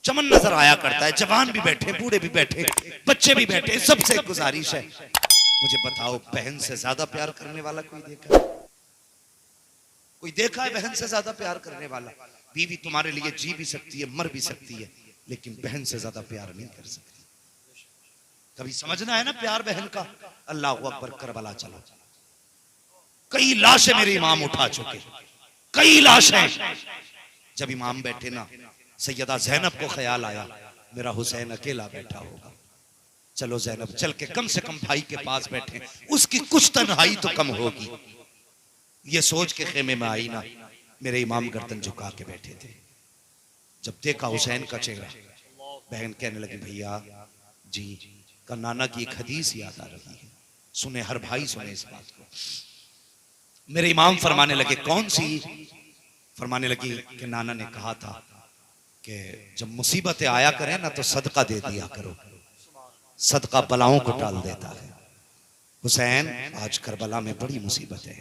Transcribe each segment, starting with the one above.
चमन नजर आया करता है। जवान भी बैठे, बूढ़े भी बैठे, बच्चे भी बैठे, सबसे गुजारिश है, मुझे बताओ बहन से ज्यादा प्यार करने वाला कोई देखा है? कोई देखा है बहन से ज्यादा प्यार करने वाला? बीवी तुम्हारे लिए जी भी सकती है, मर भी सकती है, लेकिन बहन से ज्यादा प्यार नहीं कर सकती। कभी समझना है ना प्यार बहन का। अल्लाह अकबर, करबला चलो, कई लाशें मेरे इमाम उठा चुके, कई लाशें। जब इमाम बैठे ना, सैयदा ज़ैनब को ख्याल आया मेरा हुसैन अकेला बैठा होगा, चलो ज़ैनब चल के कम से कम भाई के पास बैठे, उसकी कुछ तन्हाई तो कम होगी। ये सोच के खेमे में आई ना, मेरे इमाम गर्दन झुका के बैठे थे। जब देखा हुसैन का चेहरा, बहन कहने लगी भैया जी का नाना की एक हदीस याद आ रही है, सुने हर भाई सुने इस बात को। मेरे इमाम फरमाने लगे कौन सी? फरमाने लगी कि नाना ने कहा था कि जब मुसीबतें आया करें ना तो सदका दे दिया करो, सदका बलाओं को टाल देता है। हुसैन आज करबला में बड़ी मुसीबत है,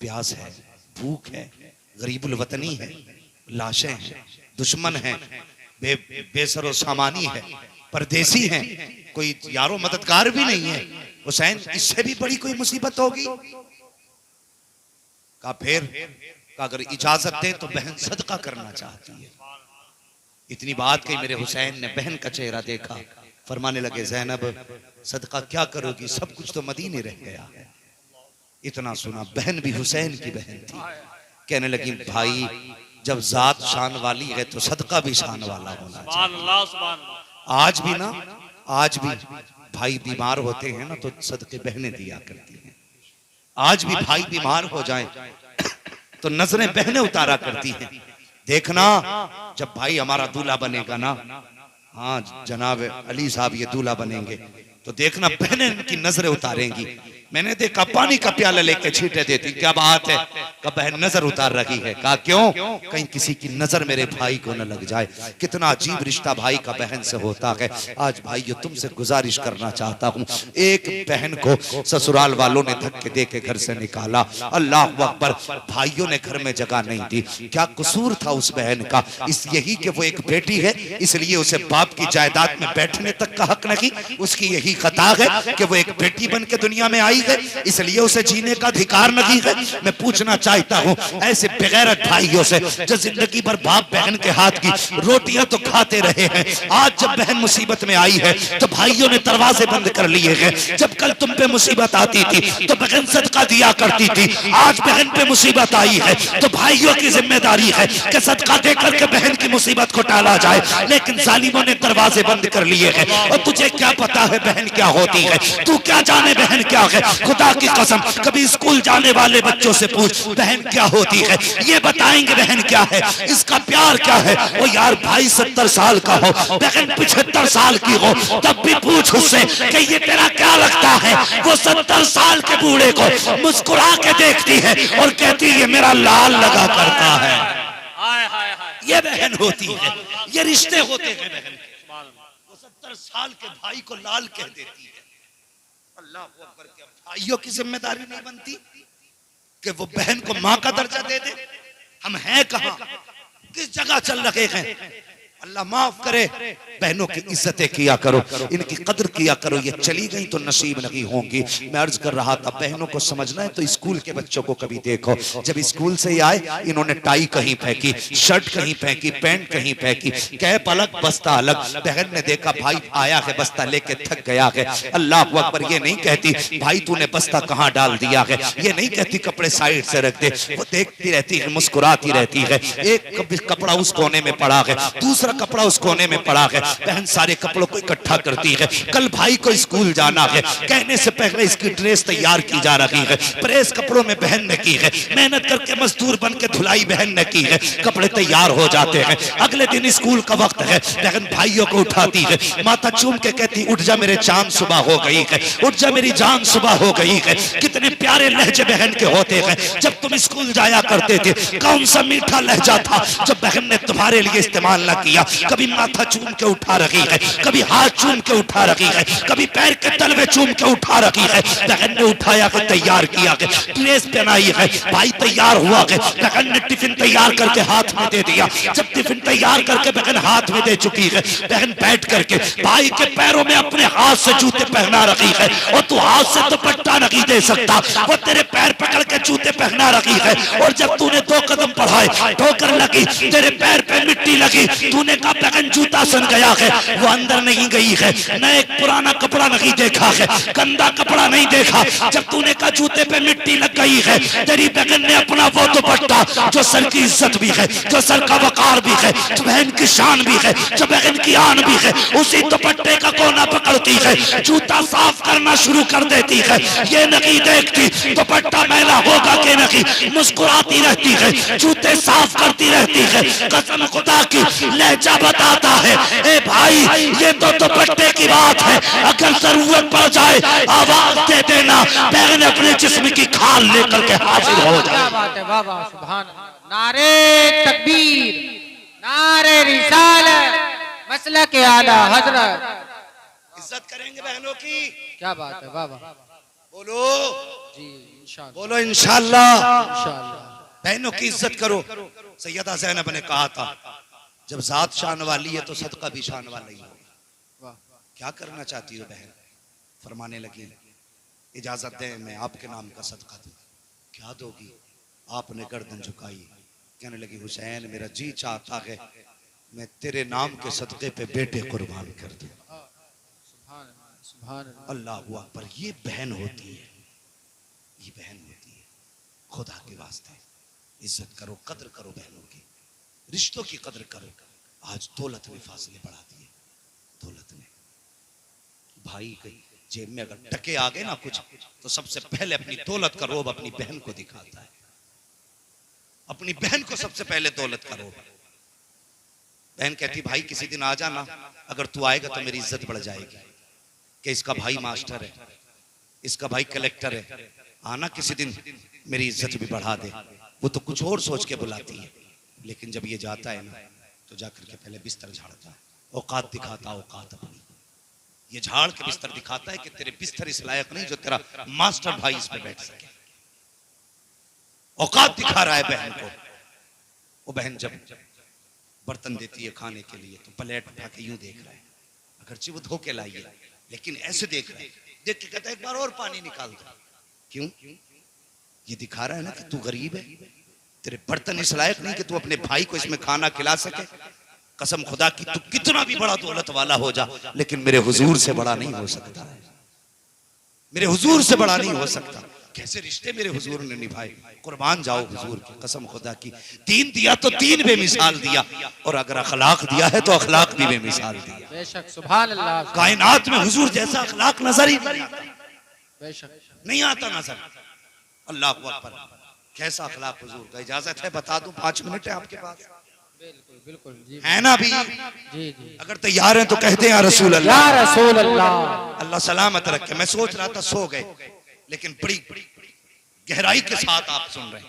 प्यास है, भूख है, गरीबुल वतनी है, लाशें हैं, दुश्मन हैं, बेसरो सामानी है, परदेसी हैं, कोई यारो मददगार भी नहीं है। हुसैन इससे भी बड़ी कोई मुसीबत होगी? का फिर का अगर इजाजत दे तो बहन सदका करना चाहती है। इतनी बात कही, मेरे हुसैन ने बहन का चेहरा देखा, फरमाने लगे ज़ैनब सदका क्या करोगी, सब कुछ तो मदीने रह गया। इतना सुना, बहन भी हुसैन की बहन थी, कहने लगी भाई जब जात शान वाली है तो सदका भी शान वाला होना चाहिए। आज भी ना, आज भी भाई बीमार होते हैं ना तो सदके बहनें दिया करती हैं। आज भी भाई बीमार हो जाएं तो नजरें बहनें उतारा करती हैं। देखना जब भाई हमारा दूल्हा बनेगा ना, हाँ जनाब अली साहब ये दूल्हा बनेंगे, तो देखना बहनें इनकी नजरें उतारेंगी। मैंने देखा पानी का प्याला लेके छींटे देती, क्या बात है, कहा बहन नजर उतार रही है। कहा क्यों? कहीं किसी की नजर मेरे भाई को न लग जाए। कितना अजीब रिश्ता भाई का बहन से होता है। आज भाइयों तुमसे गुजारिश करना चाहता हूँ, एक बहन को ससुराल वालों ने धक्के दे के घर से निकाला, अल्लाह अकबर, भाइयों ने घर में जगह नहीं दी। क्या कसूर था उस बहन का? इस यही कि वो एक बेटी है इसलिए उसे बाप की जायदाद में बैठने तक का हक नहीं। उसकी यही खता है कि वो एक बेटी बन के दुनिया में आई है इसलिए उसे जीने का अधिकार नहीं है। मैं पूछना चाहता हूँ ऐसे बेगैरत भाइयों से जो जिंदगी भर बाप बहन के हाथ की रोटियां तो खाते रहे हैं, आज जब बहन मुसीबत में आई है तो भाइयों ने दरवाजे बंद कर लिए हैं। जब कल तुम पे मुसीबत आती थी तो बहन सदका दिया करती थी, आज बहन पे मुसीबत आई है तो भाइयों की जिम्मेदारी है कि सदका देकर के बहन की मुसीबत को टाला जाए। लेकिन जालिमों ने दरवाजे बंद कर लिए हैं। और तुझे क्या पता है बहन क्या होती है? तू क्या जाने बहन क्या है? खुदा की कसम कभी स्कूल जाने वाले बच्चों से पूछ बहन क्या होती है, ये बताएंगे बहन क्या है, इसका प्यार क्या है। वो यार भाई 70 साल का हो, बहन 75 साल की हो, तब भी पूछ उससे कि ये तेरा क्या लगता है। वो 70 साल के बूढ़े को मुस्कुरा के देखती है और कहती है मेरा लाल लगा करता है। ये बहन होती है, ये रिश्ते होते हैं बहन के। वो 70 साल के भाई को लाल कह देती है। अल्लाह अकबर, क्या भाइयों की जिम्मेदारी नहीं बनती कि वो बहन को मां का दर्जा दे दे? हम हैं कहां, किस जगह चल रहे हैं? अल्लाह माफ करे, बहनों की इज्जतें किया करो, इनकी कदर किया करो। ये चली गई तो नसीब नहीं होंगी। मैं अर्ज कर रहा था बहनों को समझना है तो स्कूल के बच्चों को कभी देखो, जब स्कूल से आए इन्होंने टाई कहीं फेंकी, शर्ट कहीं फेंकी, पैंट कहीं फेंकी, कैप अलग बस्ता अलग। बहन ने देखा भाई आया है बस्ता लेके थक गया है, अल्लाह अकबर ये नहीं कहती भाई तूने बस्ता कहाँ डाल दिया है, ये नहीं कहती कपड़े साइड से रख दे। वो देखती रहती है, मुस्कुराती रहती है। एक कपड़ा उस कोने में पड़ा है, दूसरा कपड़ा उस कोने में पड़ा है। बहन सारे कपड़ों को इकट्ठा करती है। कल भाई को स्कूल जाना है, कहने से पहले इसकी ड्रेस तैयार की जा रही है। प्रेस कपड़ों में बहन ने की है, मेहनत करके मजदूर बन के धुलाई बहन ने की है। कपड़े तैयार हो जाते हैं, अगले दिन स्कूल का वक्त है, बहन भाइयों को उठाती है, माथा चूम के कहती उठ जा मेरे चांद सुबह हो गई है, उठ जा मेरी जान सुबह हो गई है। कितने प्यारे लहजे बहन के होते हैं। जब तुम स्कूल जाया करते थे कौन सा मीठा लहजा था जो बहन ने तुम्हारे लिए इस्तेमाल ना किया। कभी माथा चूम के उठा रखी है, कभी हाथ चूम के उठा रखी है, कभी पैर के तलवे चूम के उठा रखी है। बहन ने उठाया के तैयार किया के ड्रेस पहनाई है, भाई तैयार हुआ के बहन ने टिफिन तैयार करके हाथ में दे दिया। जब टिफिन तैयार करके बहन हाथ में दे चुकी है, बहन बैठ करके भाई के पैरों में अपने हाथ से जूते पहना रखी है। और तू हाथ से दुपट्टा नहीं दे सकता, वो तेरे पैर पकड़ के जूते पहना रखी है। और जब तूने 2 कदम बढ़ाए, ठोकर लगी, तेरे पैर पे मिट्टी लगी, तूने कहा बहन जूता सन गया है। वो अंदर नहीं गई है, न एक पुराना कपड़ा नहीं देखा है, गंदा कपड़ा नहीं देखा। जब तूने कहा जूते पे मिट्टी लग गई है, तेरी बहन ने अपना वो दुपट्टा जो सर की इज्जत भी है, जो सर का वकार भी है, जो बहन की शान भी है, जो बहन की आन भी है, उसी दुपट्टे का कोना पकड़ती है, जूता साफ करना शुरू कर देती है। ये नहीं देखती दुपट्टा मैला होगा कि नहीं, मुस्कुराती रहती है, जूते साफ करती रहती है। कसम खुदा की लहजा बताता है, ए भाई ये तो दुपट्टे की बात है, अगर जरूरत पड़ जाए आवाज दे देना, बहन अपने जिस्म की खाल लेकर के हाजिर हो जाए। क्या बात है बाबा, सुभान अल्लाह। नारे तकबीर, नारे रिसालत, मसलक के आला हजरत। इज्जत करेंगे बहनों की। क्या बात है बाबा, बोलो जी इंशाअल्लाह, बोलो इंशाअल्लाह। इंशाअल्लाह। बहनों की इज्जत करो। सैयदा ज़ैनब ने कहा था, जब जात शान वाली है तो सदका भी शान वाला ही होगा। क्या करना चाहती हो बहन? फरमाने लगी, इजाजत दे मैं आपके नाम का सदका दूं। क्या दोगी? आपने गर्दन झुकाई, कहने लगी, हुसैन मेरा जी चाहता है मैं तेरे नाम के सदके पे बेटे कुर्बान कर दूं। अल्लाह अकबर। ये बहन होती है, ये बहन होती है। खुदा के वास्ते इज्जत करो, कद्र करो बहनों की, रिश्तों की कद्र करो। आज दौलत ने फासले बढ़ा दिए, दौलत ने। भाई के जेब में अगर टके आ गए ना कुछ, तो सबसे पहले अपनी दौलत का रोब अपनी बहन को दिखाता है। अपनी बहन को सबसे पहले दौलत का रोब। बहन कहती, भाई किसी दिन आ जाना, अगर तू आएगा तो मेरी इज्जत बढ़ जाएगी कि इसका भाई मास्टर है, इसका भाई कलेक्टर है, आना किसी दिन मेरी इज्जत भी बढ़ा दे। वो तो कुछ और सोच के बुलाती है, लेकिन जब ये जाता है ना तो जाकर के पहले बिस्तर झाड़ता है, औकात दिखाता, औकात अपनी। ये झाड़ के बिस्तर दिखाता है कि तेरे बिस्तर इस लायक नहीं जो तेरा मास्टर भाई इस पे बैठ सके। औकात दिखा रहा है बहन को। वो बहन जब बर्तन देती है खाने के लिए तो प्लेट उठा के यूं देख रहा है, अगरचे वो धो के लाई है, लेकिन ऐसे देख रहा है, देख के कहता है एक बार और पानी निकाल दो। क्यों? ये दिखा रहा है ना कि तू गरीब है, तेरे बर्तन इस लायक नहीं कि तू अपने भाई को इसमें खाना खिला सके। कसम खुदा की तू कितना भी बड़ा दौलत वाला हो जा, लेकिन मेरे हुजूर से बड़ा नहीं हो सकता, मेरे हुजूर से बड़ा नहीं हो सकता। कैसे रिश्ते मेरे हुजूर ने निभाए, कुर्बान जाओ हुजूर की। कसम खुदा की, दीन दिया तो दीन बेमिसाल दिया, और अगर अखलाक दिया है तो अखलाक भी बेमिसाल दिया। बेशक, सुभान अल्लाह। कायनात में हुजूर जैसा अखलाक नजर ही बेशक नहीं आता नजर। अल्लाह अकबर, कैसा अखलाक हुजूर का। इजाजत है बता दूं, 5 मिनट है आपके पास? बिल्कुल बिल्कुल जी, है ना भी? जी जी। अगर तैयार हैं तो कहते हैं या रसूल या अल्लाह। रसूल अल्लाह। अल्लाह सलामत रखे। मैं सोच रहा था सो गए, लेकिन बड़ी गहराई के साथ आप सुन रहे हैं।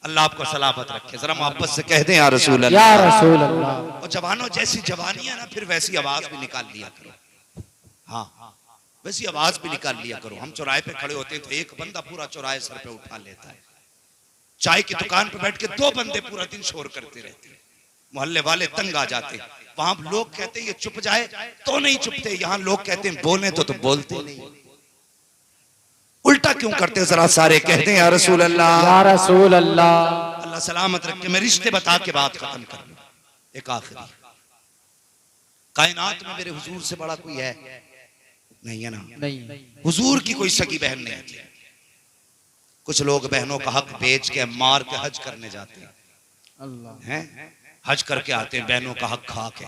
अल्लाह आपको सलामत रखे। जरा मोहब्बत से कह दें या रसूल अल्लाह। या रसूल अल्लाह। और जवानों जैसी जवानी है ना, फिर वैसी आवाज भी निकाल लिया करो। हाँ, वैसी आवाज भी निकाल लिया करो। हम चौराहे पे खड़े होते हैं तो एक बंदा पूरा चौराहे सर पे उठा लेता है। चाय की दुकान पे बैठ के 2 बंदे पूरा दिन शोर करते रहते हैं, मोहल्ले वाले तंग आ जाते। वहां लोग कहते हैं ये चुप जाए तो नहीं चुपते, यहाँ लोग कहते हैं बोले तो बोलते नहीं। उल्टा क्यों करते? जरा सारे कहते हैं या रसूल अल्लाह। या रसूल अल्लाह। अल्लाह सलामत रखे। मैं रिश्ते बता के बात खत्म कर लूं। एक आखिरी, कायनात में मेरे हुजूर से बड़ा कोई है नहीं, है ना? नहीं, हुजूर की कोई सगी बहन नहीं थी। कुछ लोग बहनों का हक बेच के मार के हज करने जाते हैं, अल्लाह हैं? हज करके आते हैं बहनों का हक खा के,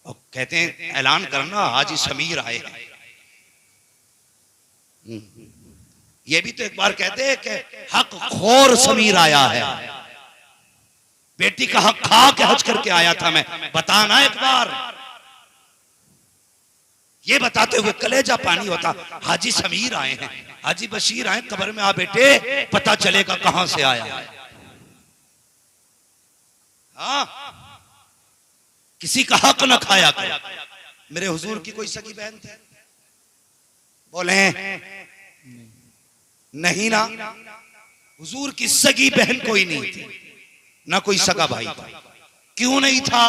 और कहते हैं ऐलान करना हाजी समीर आए हैं। ये भी तो एक बार कहते हैं कि हक खोर समीर आया है। बेटी का हक खा के हज करके आया था मैं, बताना एक बार। ये बताते हुए कलेजा पानी होता, हाजी समीर आए हैं, हाजी बशीर आए, कब्र में आ बेटे, पता चलेगा कहां से आया है। हाँ, किसी का हक न खाया करो। मेरे हुजूर की कोई सगी बहन थी? बोले नहीं ना, हुजूर की सगी बहन कोई नहीं थी, ना कोई सगा भाई था। क्यों नहीं था?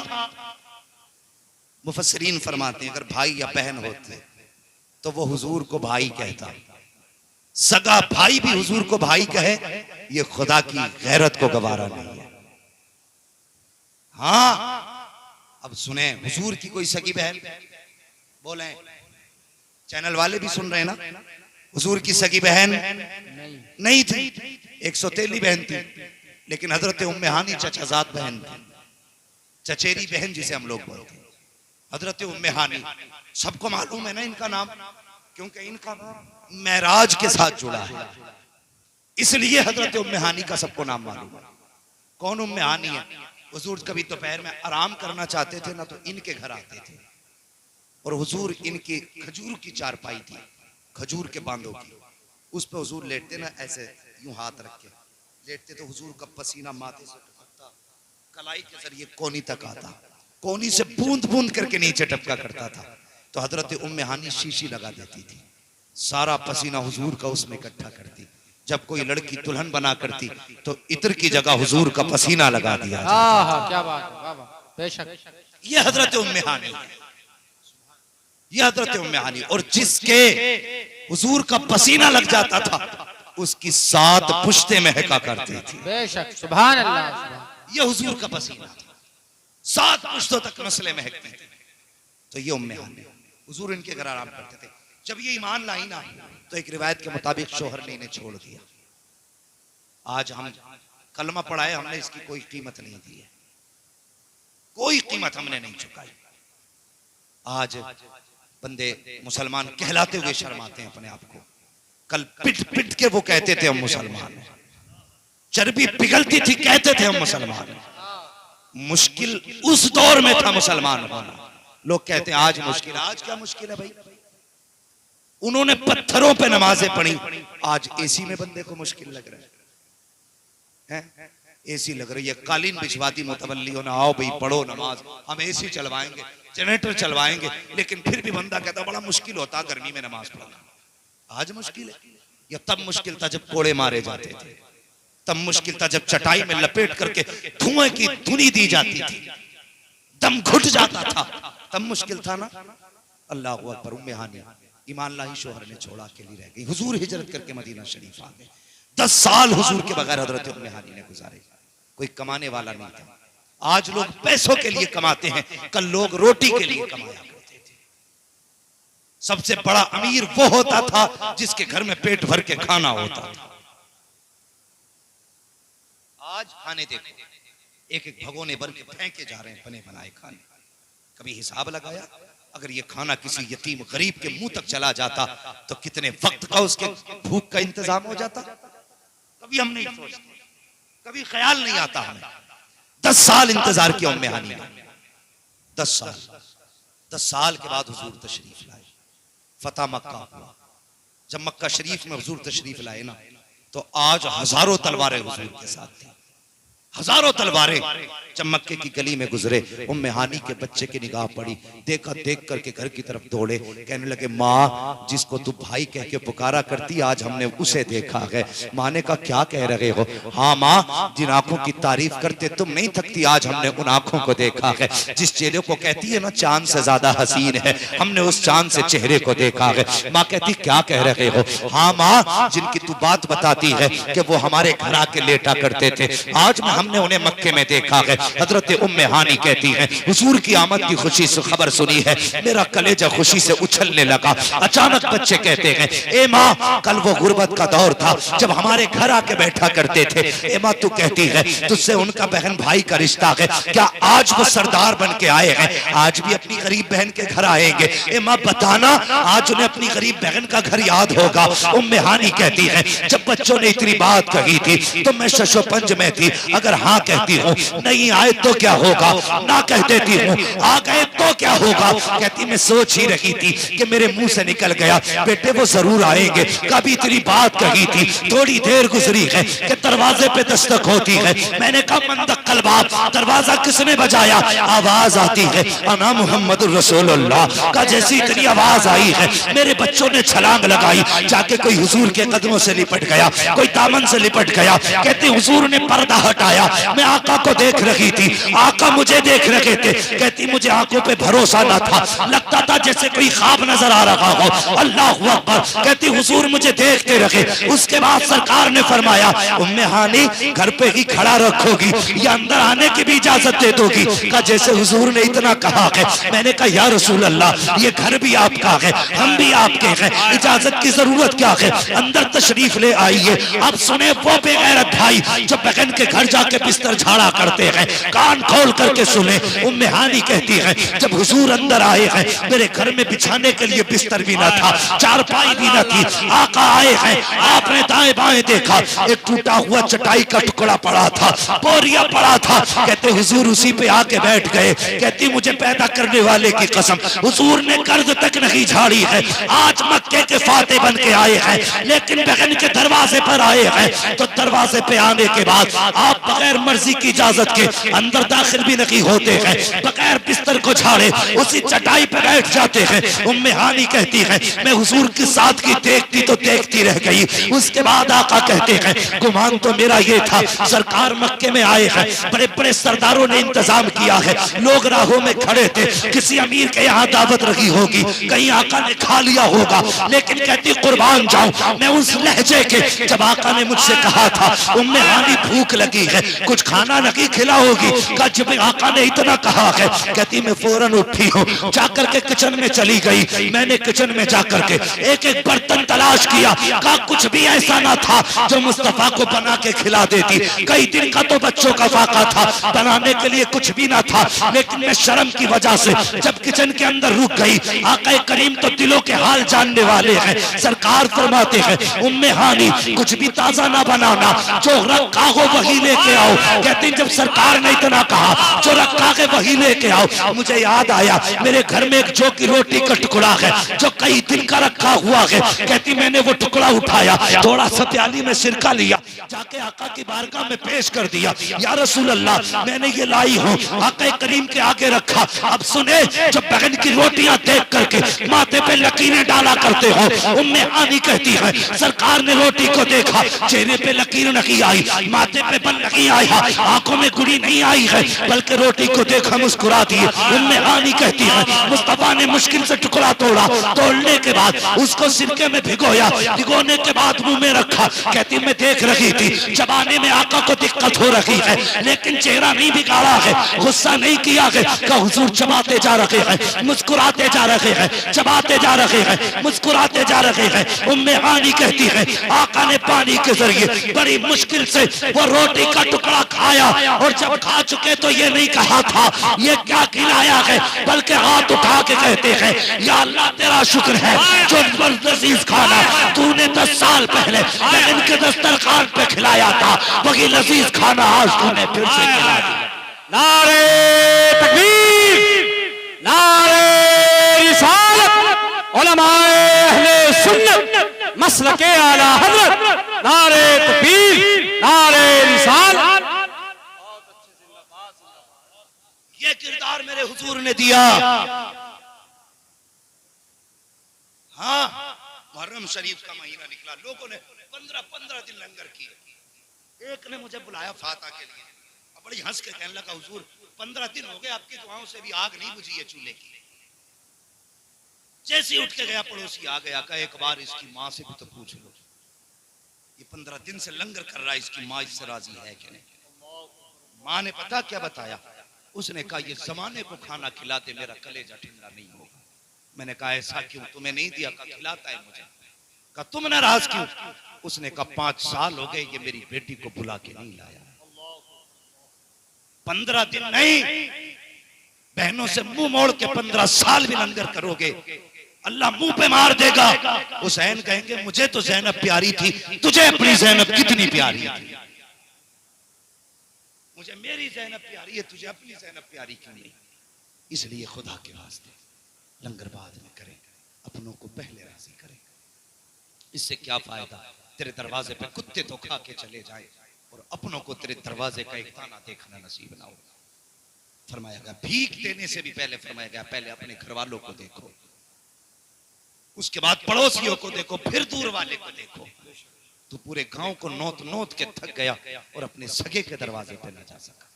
मुफस्सिरीन फरमाते हैं अगर भाई या बहन होते तो वो हुजूर को भाई कहता। सगा भाई भी हुजूर को भाई कहे, ये खुदा की गैरत को गवारा नहीं है। हाँ, अब सुने, हुजूर की कोई सगी बहन, बोले चैनल वाले भी सुन रहे हैं ना, हुजूर की सगी बहन नहीं थी। एक सौतेली बहन थी, लेकिन हजरत उम्मे हानी चचाजाद बहन थी, चचेरी बहन जिसे हम लोग बोलते हैं। हजरत उम्मे हानी सबको मालूम है ना इनका नाम, क्योंकि इनका नाम मेराज के साथ जुड़ा है, इसलिए हजरत उम्मे हानी का सबको नाम मालूम है। कौन उम्मे हानी है? हुजूर कभी दोपहर में आराम करना चाहते थे ना, तो इनके घर आते थे और हुजूर इनकी खजूर की चारपाई थी, खजूर के बांधों की, उस पे हुजूर लेटते ना, ऐसे यूं हाथ रख के लेटते, तो हुजूर का पसीना माथे से टपकता, कलाई के जरिए कोनी तक आता, कोनी से बूंद बूंद करके नीचे टपका करता था। तो हजरत उम्मे हानी शीशी लगा देती थी, सारा पसीना हुजूर का उसमें इकट्ठा करती। जब कोई लड़की दुल्हन बना करती तो इत्र की जगह हुजूर का पसीना लगा दिया। क्या बात है, वाह वाह, बेशक। ये हजरत उम्मे हानी, ये हजरत उम्मे हानी। और जिसके हुजूर का पसीना लग जाता था उसकी 7 पुश्तें महका करती थी। बेशक, सुभान अल्लाह। ये हुजूर का पसीना था, 7 पुश्तों तक मसले महकते थे। तो ये उम्मे हानी, हुजूर इनके घर आराम करते थे। जब ये ईमान लाई ना, तो एक रिवायत के मुताबिक शोहर ने इन्हें छोड़ दिया। आज हम कलमा पढ़ा है, हमने इसकी कोई कीमत नहीं दी है, कोई कीमत हमने नहीं चुकाई। आज बंदे मुसलमान कहलाते हुए शर्माते हैं अपने आप को। कल पिट पिट के वो कहते थे हम मुसलमान हैं, चर्बी पिघलती थी कहते थे हम मुसलमान हैं। मुश्किल उस दौर में था मुसलमान होना। लोग कहते हैं आज मुश्किल, आज क्या मुश्किल है भाई? उन्होंने पत्थरों पे नमाजें पढ़ी, आज एसी में बंदे को मुश्किल लग रहा है। एसी लग रही है, कालीन बिछवाती मुतवल्लियों ने, आओ भाई पढ़ो नमाज, हम एसी चलवाएंगे, जनरेटर चलवाएंगे, लेकिन फिर भी बंदा कहता बड़ा मुश्किल होता गर्मी में नमाज पढ़ना। आज मुश्किल है? या तब मुश्किल था जब कोड़े मारे जाते थे, तब मुश्किल था जब चटाई में लपेट करके धुएं की धुनी दी जाती थी, दम घुट जाता था, तब मुश्किल था ना। अल्लाह अकबर। उम्मे हानी ईमान लाही, शोहर ने छोड़ा, अकेली रह गई। हुजूर हिजरत करके मदीना शरीफ आ गए। 10 साल हुजूर के बगैर हजरत उम्मे हानी ने गुजारे। कोई कमाने वाला नहीं था। आज लोग पैसों के लिए कमाते हैं, कल लोग रोटी के लिए कमाया करते थे। सबसे बड़ा अमीर वो होता था जिसके घर में पेट भर के खाना होता था। आज खाने देखो, एक एक भगोने भर के फेंके जा रहे हैं बने बनाए खाने। कभी हिसाब लगाया अगर ये खाना किसी यतीम गरीब के मुंह तक चला जाता तो कितने वक्त का उसके भूख का इंतजाम हो जाता? कभी हम नहीं सोचते, कभी ख्याल नहीं आता हमें। 10 साल इंतजार किया उम्मे हानी ने, 10 साल। 10 साल के बाद हुजूर तशरीफ लाए, फतह मक्का हुआ। जब मक्का शरीफ में हुजूर तशरीफ लाए ना, तो आज हजारों तलवारें हुजूर के साथ थी, हजारों तलवारें। जब मक्के की गली में गुजरे, उम्मे हानी के बच्चे की निगाह पड़ी, देखा, देख करके घर की तरफ दौड़े, कहने लगे माँ, जिसको तू भाई कह के पुकारा करती आज हमने उसे देखा है। माँ ने कहा क्या कह रहे हो? हाँ माँ, जिन आंखों की तारीफ करते तुम नहीं थकती, आज हमने उन आंखों को देखा है। जिस चेहरे को कहती है ना चांद से ज्यादा हसीन है, हमने उस चांद से चेहरे को देखा है। माँ कहती क्या कह रहे हो? हाँ माँ, जिनकी तू बात बताती है कि वो हमारे घर आके लेटा करते थे, आज हमने उन्हें मक्के में देखा है। हजरत उम्मे हानी कहती हैं हुजूर की आमद की खुशी से खबर सुनी है, मेरा कलेजा खुशी से उछलने लगा। अचानक बच्चे कहते हैं ए माँ, कल वो गुर्बत का दौर था जब हमारे घर आके बैठा करते थे। ए माँ, तू कहती है तुझसे उनका बहन भाई का रिश्ता है, क्या आज वो सरदार बन के आए हैं? आज भी अपनी गरीब बहन के घर आएंगे? ए माँ बताना, आज उन्हें अपनी गरीब बहन का घर याद होगा? उम्मे हानी कहती है जब बच्चों ने इतनी बात कही थी तो मैं शशोपंज में थी, अगर अगर हाँ कहती हूँ, नहीं आए तो क्या होगा, ना कह देती हूँ, आ गए तो क्या होगा। कहती मैं सोच ही रही थी कि मेरे मुंह से निकल गया बेटे वो जरूर आएंगे, कभी तेरी बात कही थी, थोड़ी देर गुजरी है कि दरवाजे पे दस्तक होती है। मैंने कहा मंदक्कल बाप, दरवाजा किसने बजाया? आवाज आती है अना मोहम्मद रसूलुल्लाह का। जैसी इतनी आवाज आई है मेरे बच्चों ने छलांग लगाई, जाके कोई हुजूर के कदमों से लिपट गया, कोई दामन से लिपट गया। कहते हुजूर ने पर्दा हटाया, मैं आका को देख रही थी, आका मुझे देख रहे थे। कहती मुझे आंखों पे भरोसा ना था, लगता था जैसे कोई ख्वाब नजर आ रहा हो। अल्लाह अकबर। कहती हुजूर मुझे देखते रहे। उसके बाद सरकार ने फरमाया उम्मे हानी घर पे ही खड़ा रखोगी या अंदर आने की भी इजाजत दे दोगी? कहा जैसे हुजूर ने इतना कहा है। मैंने कहा या रसूल अल्लाह ये घर भी आपका है, हम भी आपके हैं, इजाजत की जरूरत क्या है, अंदर तशरीफ ले आइए। अब सुने वो बेगैरत भाई जो बहन के घर जाके बिस्तर झाड़ा करते हैं, कान खोल करके सुने। उम्मे हानी कहती है जब हुजूर अंदर आए हैं मेरे घर में बिछाने के लिए बिस्तर भी ना था, चारपाई भी ना थी। आका आए हैं, आपने दाएं बाएं देखा, एक टूटा हुआ चटाई का टुकड़ा पड़ा था, बोरिया पड़ा था। कहते हुजूर उसी पे आके बैठ गए। कहती मुझे पैदा करने वाले की कसम हुजूर ने कर्ज तक नहीं झाड़ी है। आज मक्के के फाते बन के आए हैं, लेकिन बहन के दरवाजे पर आए हैं तो दरवाजे पे आने के बाद आप बगैर मर्जी की इजाजत के अंदर दाखिल भी नहीं होते हैं, बगैर बिस्तर को झाड़े उसी चटाई पे बैठ जाते हैं। उम्मे हानी कहती है मैं हुजूर की सादगी देखती तो देखती रह गई। उसके बाद आका कहते हैं गुमान तो मेरा ये था सरकार मक्के में आए हैं, बड़े बड़े सरदारों ने इंतजाम किया है, लोग राहों में खड़े थे, किसी अमीर के यहाँ दावत रखी होगी, कहीं आका ने खा लिया होगा। लेकिन कहती कुर्बान जाऊं मैं उस लहजे के, जब आका ने मुझसे कहा था उम्मे हानी भूख लगी है कुछ खाना नहीं खिलाओगी? कहा जब आका ने इतना कहा है। कहती मैं फौरन उठी हूँ, जाकर के किचन में चली गई। मैंने किचन में जाकर के एक एक बर्तन तलाश किया, कहा कुछ भी ऐसा ना था जो मुस्तफा को बना के खिला देती। कई दिन का तो बच्चों का फाका था, बनाने के लिए कुछ भी ना था। लेकिन मैं शर्म की वजह से जब किचन के अंदर रुक गई, आका करीम तो दिलों के हाल जानने वाले हैं। सरकार फरमाते हैं उम्मे हानी कुछ भी ताजा ना बनाना, जो रखा हो वही लेके आओ। कहती जब सरकार ने इतना कहा जो रखा है वही लेके आओ, मुझे याद आया मेरे घर में एक जौ की रोटी का टुकड़ा है जो कई दिन का रखा हुआ है। कहती मैंने वो टुकड़ा उठाया, थोड़ा सा प्याली में सिरका लिया, जाके आका की बारगाह में पेश कर दिया। या रसूल अल्लाह मैंने ये लाई हूँ, आका करीम के आगे रखा। अब सुने जब बहन की रोटियां देख करके माथे पे लकीरें डाला करते हो। उम्मे हानी कहती है सरकार ने रोटी को देखा, चेहरे पे लकीर नहीं आई, माथे पे बल नहीं आया, आंखों में गुड़ी नहीं आई है, बल्कि रोटी को देखा मुस्कुरा दिए। उम्मे हानी कहती है मुस्तफा ने मुश्किल से टुकड़ा तोड़ा, तोड़ने के बाद उसको सिरके में भिगोया, भिगोने के बाद मुंह में रखा। कहती मैं देख रही थी चबाने में आका को दिक्कत हो रही है, लेकिन चेहरा नहीं बिगाड़ा है, गुस्सा नहीं किया है। का हुजूर चबाते जा रहे हैं, मुस्कुराते जा रहे हैं, चबाते जा रहे हैं, मुस्कुराते जा रहे हैं। उम्मे हानी कहती है आका ने पानी के जरिए बड़ी मुश्किल से वो रोटी का टुकड़ा खाया, और जब खा चुके तो ये नहीं कहा था ये क्या खिलाया है, बल्कि हाथ उठा के कहते हैं या अल्लाह तेरा शुक्र है जो लजीज खाना तूने 10 साल पहले बहन के दस्तरखान पे खिलाया था, वही लजीज खाना आज तूने फिर से खिला दिया। नारे तकबीर, नारे रिसालत, उलमाए अहले सुन्नत, मसलके आला हज़रत, नारे तकबीर, नारे रिसालत। ये किरदार मेरे हुजूर ने दिया। हाँ मुहर्रम शरीफ का महीना निकला, लोगों ने 15-15 दिन लंगर किए। एक ने मुझे बुलाया फाता के लिए, बड़ी हंस के कहने लगा हुजूर 15 दिन हो गए आपकी दुआओं से भी आग नहीं बुझी है चूल्हे की। जैसे उठ के गया पड़ोसी आ गया, कहा एक बार इसकी माँ से भी तो पूछ लो, ये 15 दिन से लंगर कर रहा है, इसकी माँ इससे राजी है कि नहीं। माँ ने पता क्या बताया, उसने कहा ये जमाने को खाना खिलाते मेरा कलेजा ठंडा नहीं होगा। मैंने कहा ऐसा क्यों, तुम्हें नहीं दिया? कहा खिलाता है मुझे। कहा तुम नाराज क्यों? उसने कहा 5 साल हो गए ये मेरी बेटी को बुला के नहीं लाया। 15 दिन नहीं, बहनों से मुंह मोड़ के 15 साल भी लंगर करोगे अल्लाह मुंह पे मार देगा। हुसैन कहेंगे मुझे तो ज़ैनब प्यारी थी, तुझे अपनी ज़ैनब कितनी प्यारी थी। मुझे मेरी ज़ैनब प्यारी है, तुझे अपनी ज़ैनब प्यारी क्यों नहीं? इसलिए खुदा के वास्ते लंगर बाद में करें, अपनों को पहले राजी करें। इससे क्या फायदा? तेरे दरवाजे पे कुत्ते तो खा के चले जाए और अपनों को तेरे दरवाजे का एक दाना देखना नसीब ना हो। फरमाया गया भीख देने से भी पहले फरमाया गया पहले अपने घर वालों को देखो, उसके बाद पड़ोसियों को देखो, फिर दूर वाले को देखो। तू पूरे गांव को नोत नोत के थक गया और अपने सगे के दरवाजे पे न जा सका।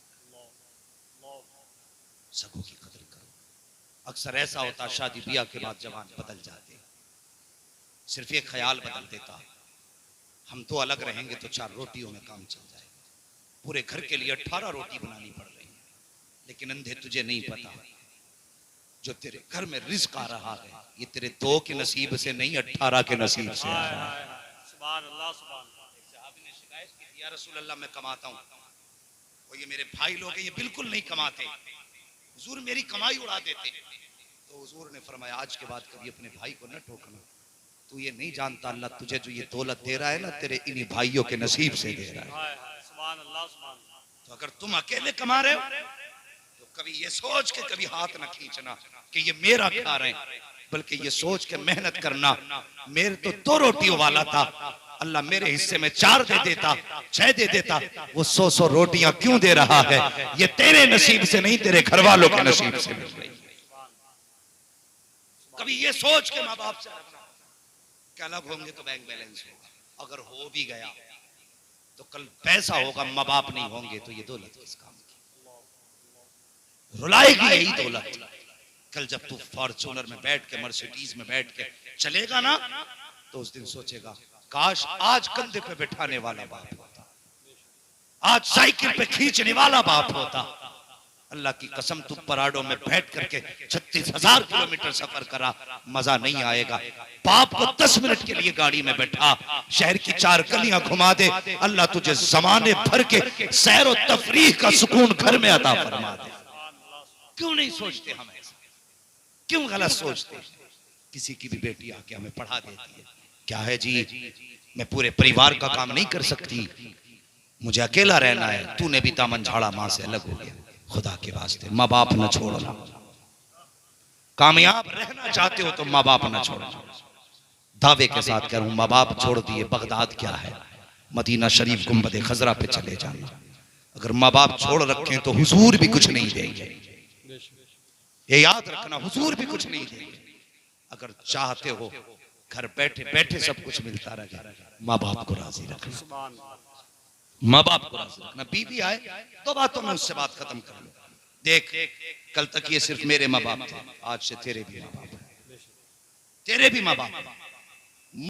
सगों की कदर करो। अक्सर ऐसा होता शादी ब्याह के बाद जवान बदल जाते, सिर्फ एक ख्याल बदल देता, हम तो अलग रहेंगे तो 4 रोटियों में काम चल जाएगा। पूरे घर के लिए 18 रोटी बनानी पड़ रही है। लेकिन अंधे तुझे नहीं पता, जो तेरे घर में रिस्क आ रहा है ये तेरे 2 के नसीब से नहीं 18 के नसीब से आ रहा है। सुभान अल्लाह, सुभान अल्लाह। साहब ने शिकायत की, या रसूल अल्लाह मैं कमाता हूँ, वो ये मेरे भाई लोग हैं ये बिल्कुल नहीं कमाते, हुजूर मेरी कमाई उड़ा देते। तो हुजूर ने फरमाया आज के बाद कभी अपने भाई को न ठोकना, तू ये नहीं जानता अल्लाह तुझे जो ये दौलत दे रहा है ना तेरे इन्हीं भाइयों के नसीब से दे रहा है। सुभान अल्लाह, सुभान अल्लाह। तो अगर तुम अकेले कमा रहे हो तो कभी ये सोच के कभी हाथ न खींचना कि ये मेरा खा रहे हैं, बल्कि ये सोच के मेहनत करना मेरे तो 2 रोटियों वाला था, अल्लाह मेरे हिस्से में 4 दे देता, 6 दे देता, वो 100 रोटियां क्यों दे रहा है? ये तेरे नसीब से नहीं तेरे घर वालों के नसीब से मिल रही है। कभी ये सोच के माँ बाप से कि अलग होंगे तो बैंक बैलेंस होगा, अगर हो भी गया तो कल पैसा होगा, माँ बाप नहीं होंगे तो ये दौलत किस काम की? रुलाएगी यही दौलत। कल जब तू फॉर्च्यूनर में बैठ के मर्सिडीज में बैठ के चलेगा ना तो उस दिन सोचेगा काश आज कंधे पे बैठाने वाला बाप होता, आज साइकिल पे खींचने वाला बाप होता। अल्लाह की कसम तू पराडों में बैठ करके 36,000 किलोमीटर सफर करा, मजा नहीं आएगा। बाप को 10 मिनट के लिए गाड़ी में बैठा, शहर की 4 गलियां घुमा दे, अल्लाह तुझे जमाने भर के सैर और तफरीह का सुकून घर में अता फरमा दे। क्यों नहीं सोचते हम ऐसा? क्यों गलत सोचते? किसी की भी बेटी आके हमें पढ़ा देती है, क्या है जी मैं पूरे परिवार का काम नहीं कर सकती, मुझे अकेला रहना है। तूने भी दामन झाड़ा, मां से अलग हो गया। खुदा के वास्ते माँ बाप न छोड़ना, कामयाब रहना चाहते हो तो माँ बाप न छोड़ना। दावे के साथ कह रहा हूं माँ बाप छोड़ दिए बगदाद क्या है, मदीना शरीफ गुंबद खजरा पे चले जाना। अगर माँ बाप छोड़ रखे तो हुजूर भी कुछ नहीं देंगे, ये याद रखना, हुजूर भी कुछ नहीं देंगे। अगर चाहते हो घर बैठे बैठे सब कुछ मिलता रहे, माँ बाप को राजी रखना, माँ बाप को राजी रखना। बीवी आए 2 बातों में उससे बात खत्म कर लो। देख कल तक ये सिर्फ मेरे माँ बाप थे, आज से तेरे भी माँ बाप, तेरे भी माँ बाप।